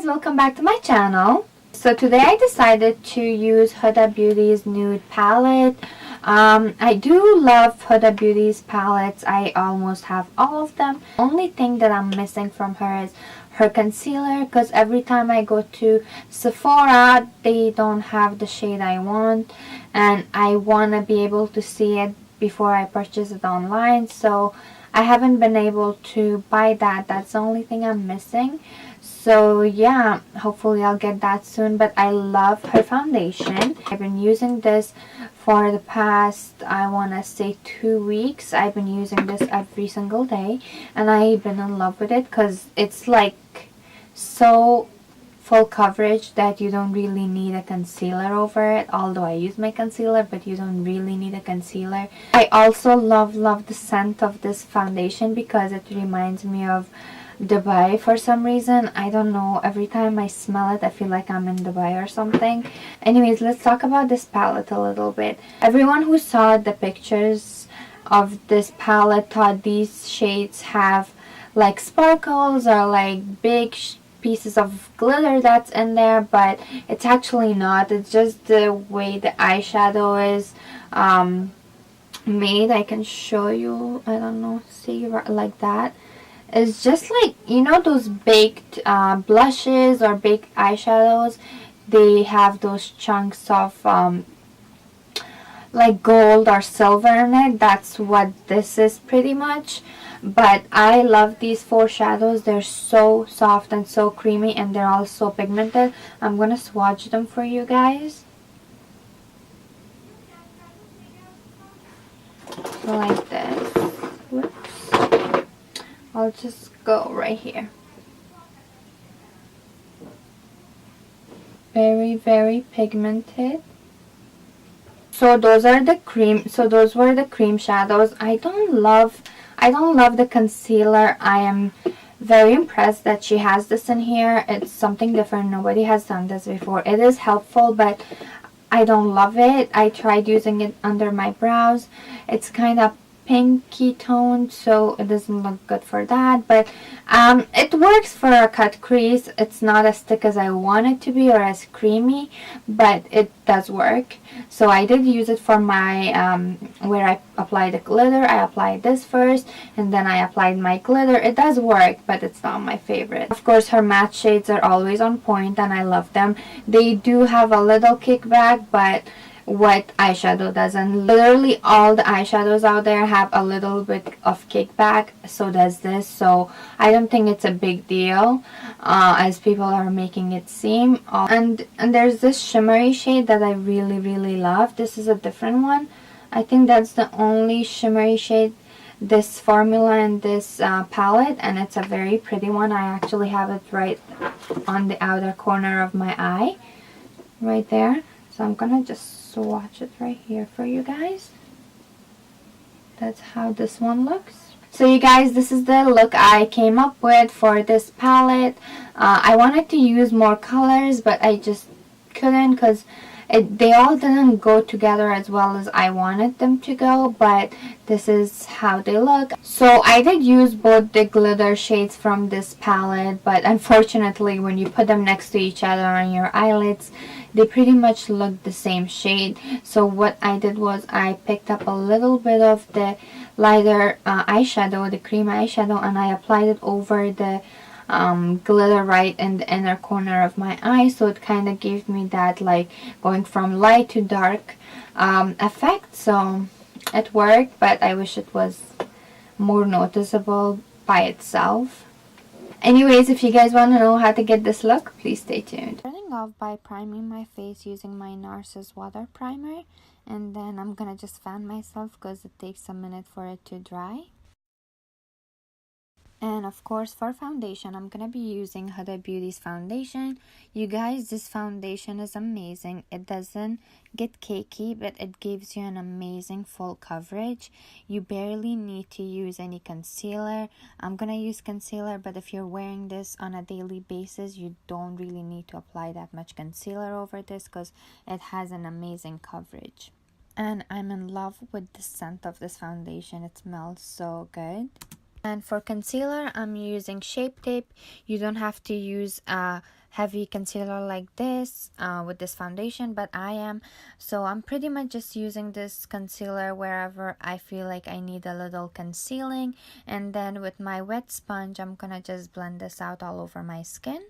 Welcome back to my channel. So today I decided to use Huda Beauty's Nude Palette. I do love Huda Beauty's palettes. I almost have all of them. Only thing that I'm missing from her is her concealer, because every time I go to Sephora they don't have the shade I want, and I want to be able to see it before I purchase it online, so I haven't been able to buy that. That's the only thing I'm missing. So yeah, hopefully I'll get that soon. But I love her foundation. I've been using this for the past, I want to say 2 weeks. I've been using this every single day, and I've been in love with it because it's like so full coverage that you don't really need a concealer over it. Although I use my concealer, but you don't really need a concealer. I also love the scent of this foundation because it reminds me of Dubai for some reason. I don't know, every time I smell it I feel like I'm in Dubai or something. Anyways, let's talk about this palette a little bit. Everyone who saw the pictures of this palette thought these shades have like sparkles or like big pieces of glitter that's in there, but it's actually not. It's just the way the eyeshadow is made. I can show you, I don't know, see, like that. It's just like, you know, those baked blushes or baked eyeshadows. They have those chunks of like gold or silver in it. That's what this is pretty much. But I love these four shadows. They're so soft and so creamy, and they're also pigmented. I'm gonna swatch them for you guys. So like this. Whoops. I'll just go right here. Very pigmented. So those were the cream shadows. I don't love the concealer. I am very impressed that she has this in here. It's something different. Nobody has done this before. It is helpful, but I don't love it. I tried using it under my brows. It's kind of pinky toned, so it doesn't look good for that, but it works for a cut crease. It's not as thick as I want it to be or as creamy, but it does work. So I did use it for my where I applied the glitter. I applied this first and then I applied my glitter. It does work, but it's not my favorite. Of course, her matte shades are always on point and I love them. They do have a little kickback, but what eyeshadow doesn't. Literally all the eyeshadows out there have a little bit of kickback, so does this. So I don't think it's a big deal as people are making it seem. And there's this shimmery shade that I really love. This is a different one. I think that's the only shimmery shade this formula in this palette, and it's a very pretty one. I actually have it right on the outer corner of my eye right there. So I'm gonna just swatch it right here for you guys. That's how this one looks. So you guys, this is the look I came up with for this palette. I wanted to use more colors, but I just couldn't because they all didn't go together as well as I wanted them to go, but this is how they look. So I did use both the glitter shades from this palette, but unfortunately when you put them next to each other on your eyelids, they pretty much look the same shade. So what I did was I picked up a little bit of the lighter eyeshadow, the cream eyeshadow, and I applied it over the glitter right in the inner corner of my eye, so it kind of gave me that like going from light to dark effect. So it worked, but I wish it was more noticeable by itself. Anyways, if you guys want to know how to get this look, please stay tuned. Starting off by priming my face using my Narcissus water primer, and then I'm gonna just fan myself because it takes a minute for it to dry. And of course, for foundation, I'm gonna be using Huda Beauty's foundation. You guys, this foundation is amazing. It doesn't get cakey, but it gives you an amazing full coverage. You barely need to use any concealer. I'm gonna use concealer, but if you're wearing this on a daily basis, you don't really need to apply that much concealer over this because it has an amazing coverage. And I'm in love with the scent of this foundation. It smells so good. And for concealer, I'm using Shape Tape. You don't have to use a heavy concealer like this with this foundation, but I am. So I'm pretty much just using this concealer wherever I feel like I need a little concealing. And then with my wet sponge, I'm gonna just blend this out all over my skin.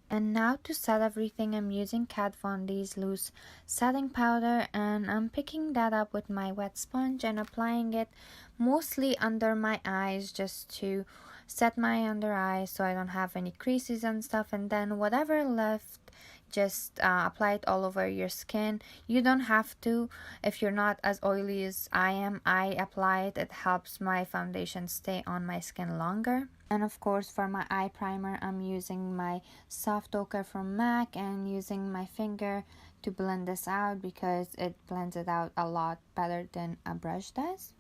And now to set everything, I'm using Kat Von D's loose setting powder, and I'm picking that up with my wet sponge and applying it mostly under my eyes just to set my under eyes so I don't have any creases and stuff. And then whatever left, just apply it all over your skin. You don't have to if you're not as oily as I am. I apply it. It helps my foundation stay on my skin longer. And of course, for my eye primer, I'm using my Soft Ocher from MAC and using my finger to blend this out because it blends it out a lot better than a brush does.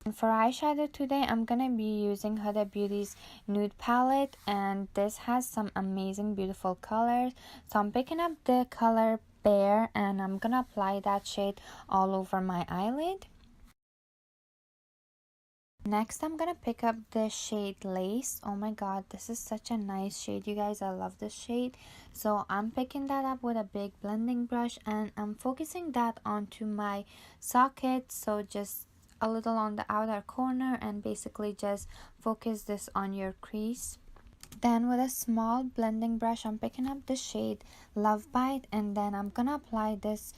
And for eyeshadow today, I'm gonna be using Huda Beauty's Nude Palette, and this has some amazing beautiful colors. So I'm picking up the color Bear and I'm gonna apply that shade all over my eyelid. Next, I'm gonna pick up the shade Lace. Oh my god, this is such a nice shade, you guys. I love this shade. So I'm picking that up with a big blending brush and I'm focusing that onto my socket. So just a little on the outer corner and basically just focus this on your crease. Then with a small blending brush, I'm picking up the shade Love Bite, and then I'm gonna apply this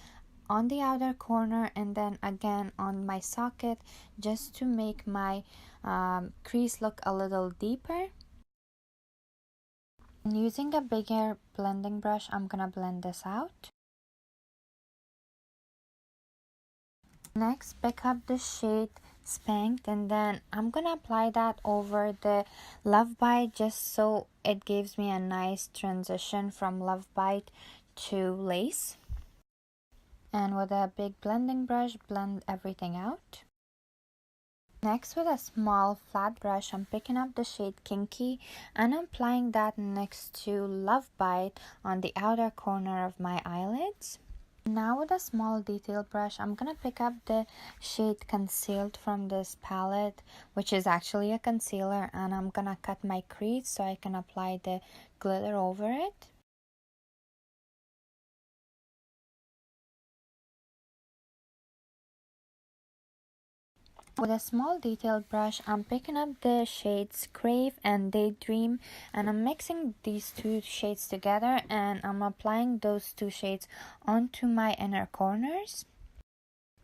on the outer corner and then again on my socket just to make my crease look a little deeper. And using a bigger blending brush, I'm gonna blend this out. Next, pick up the shade Spanked and then I'm gonna apply that over the Love Bite just so it gives me a nice transition from Love Bite to Lace. And with a big blending brush, blend everything out. Next, with a small flat brush, I'm picking up the shade Kinky and I'm applying that next to Love Bite on the outer corner of my eyelids. Now with a small detail brush, I'm gonna pick up the shade Concealed from this palette, which is actually a concealer, and I'm gonna cut my crease so I can apply the glitter over it. With a small detailed brush, I'm picking up the shades Crave and Daydream and I'm mixing these two shades together and I'm applying those two shades onto my inner corners.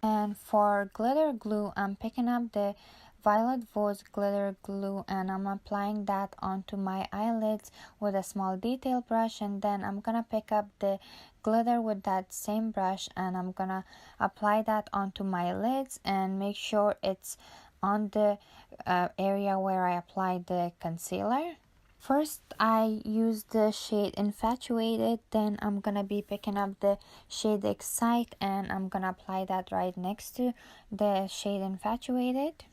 And for glitter glue, I'm picking up the Violet Voice glitter glue and I'm applying that onto my eyelids with a small detail brush, and then I'm gonna pick up the glitter with that same brush and I'm gonna apply that onto my lids and make sure it's on the area where I applied the concealer. First, I use the shade Infatuated, then I'm gonna be picking up the shade Excite and I'm gonna apply that right next to the shade Infatuated.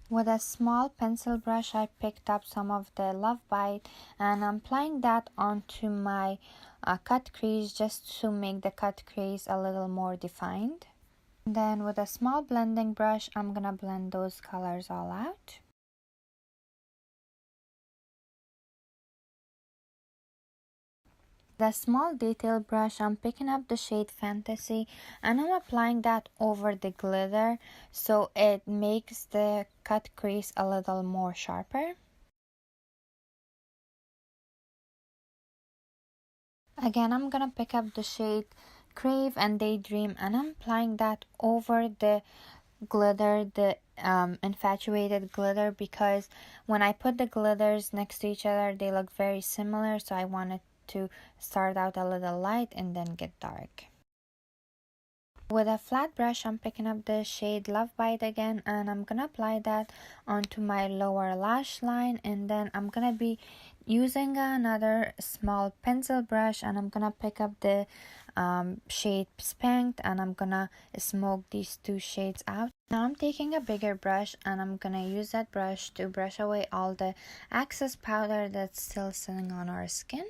With a small pencil brush, I picked up some of the Love Bite and I'm applying that onto my cut crease just to make the cut crease a little more defined. Then with a small blending brush, I'm gonna blend those colors all out. The small detail brush, I'm picking up the shade Fantasy and I'm applying that over the glitter so it makes the cut crease a little more sharper. Again, I'm gonna pick up the shade Crave and Daydream and I'm applying that over the glitter, the infatuated glitter, because when I put the glitters next to each other they look very similar, so I wanted to start out a little light and then get dark. With a flat brush, I'm picking up the shade Love Bite again and I'm gonna apply that onto my lower lash line, and then I'm gonna be using another small pencil brush and I'm gonna pick up the shade Spanked and I'm gonna smoke these two shades out. Now I'm taking a bigger brush and I'm gonna use that brush to brush away all the excess powder that's still sitting on our skin.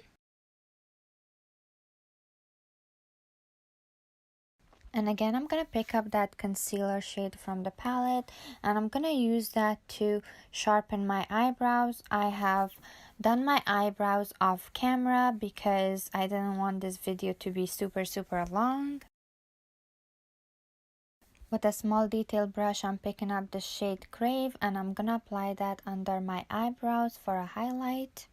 And again, I'm going to pick up that concealer shade from the palette and I'm going to use that to sharpen my eyebrows. I have done my eyebrows off camera because I didn't want this video to be super long. With a small detail brush, I'm picking up the shade Crave and I'm going to apply that under my eyebrows for a highlight.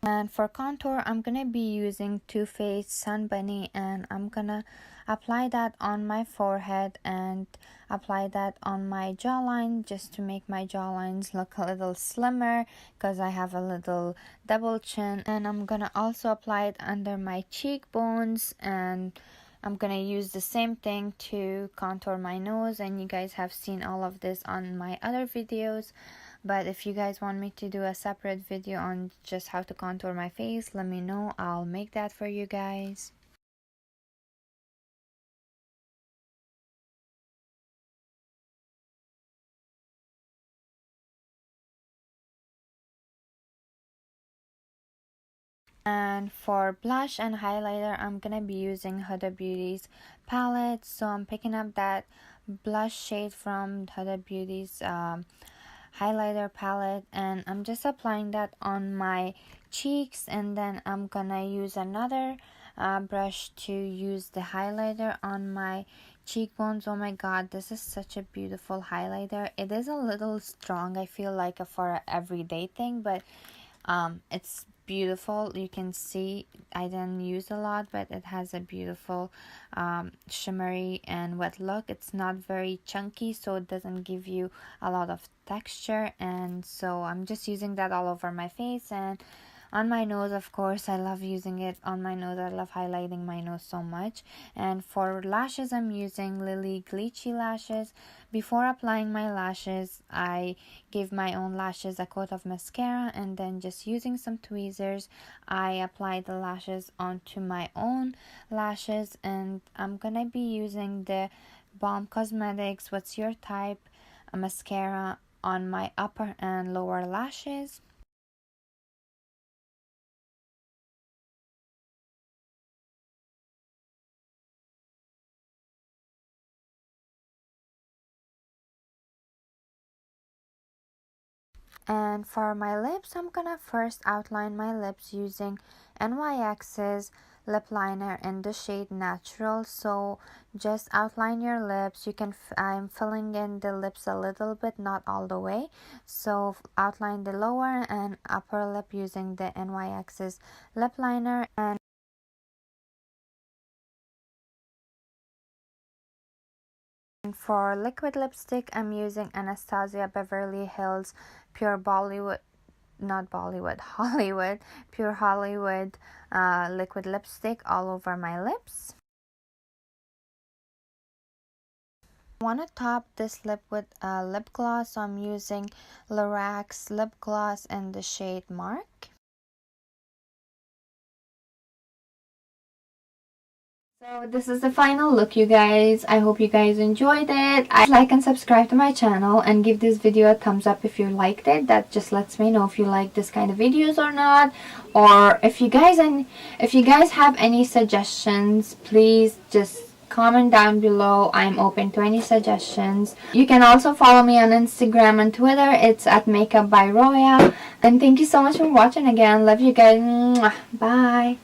And for contour, I'm gonna be using Too Faced Sun Bunny and I'm gonna apply that on my forehead and apply that on my jawline just to make my jawlines look a little slimmer because I have a little double chin. And I'm gonna also apply it under my cheekbones, and I'm gonna use the same thing to contour my nose, and you guys have seen all of this on my other videos. But if you guys want me to do a separate video on just how to contour my face, let me know. I'll make that for you guys. And for blush and highlighter, I'm gonna be using Huda Beauty's palette. So I'm picking up that blush shade from Huda Beauty's highlighter palette and I'm just applying that on my cheeks, and then I'm gonna use another brush to use the highlighter on my cheekbones. Oh my god, this is such a beautiful highlighter. It is a little strong, I feel like, for an everyday thing, but it's beautiful. You can see I didn't use a lot, but it has a beautiful shimmery and wet look. It's not very chunky, so it doesn't give you a lot of texture, and so I'm just using that all over my face and on my nose. Of course, I love using it on my nose. I love highlighting my nose so much. And for lashes, I'm using Lilly Glitchy lashes. Before applying my lashes, I give my own lashes a coat of mascara, and then just using some tweezers, I apply the lashes onto my own lashes. And I'm gonna be using the Balm Cosmetics What's Your Type mascara on my upper and lower lashes. And for my lips, I'm gonna first outline my lips using NYX's lip liner in the shade Natural. So just outline your lips. You can I'm filling in the lips a little bit, not all the way. So outline the lower and upper lip using the NYX's lip liner. And for liquid lipstick, I'm using Anastasia Beverly Hills Pure Bollywood, not Bollywood, Hollywood, Pure Hollywood liquid lipstick all over my lips. I want to top this lip with a lip gloss, so I'm using Lorax lip gloss in the shade Mark. So this is the final look, you guys. I hope you guys enjoyed it. Like and subscribe to my channel and give this video a thumbs up if you liked it. That just lets me know if you like this kind of videos or not. Or if you guys have any suggestions, please just comment down below. I'm open to any suggestions. You can also follow me on Instagram and Twitter. It's at Makeup by Roya. And thank you so much for watching again. Love you guys. Mwah. Bye.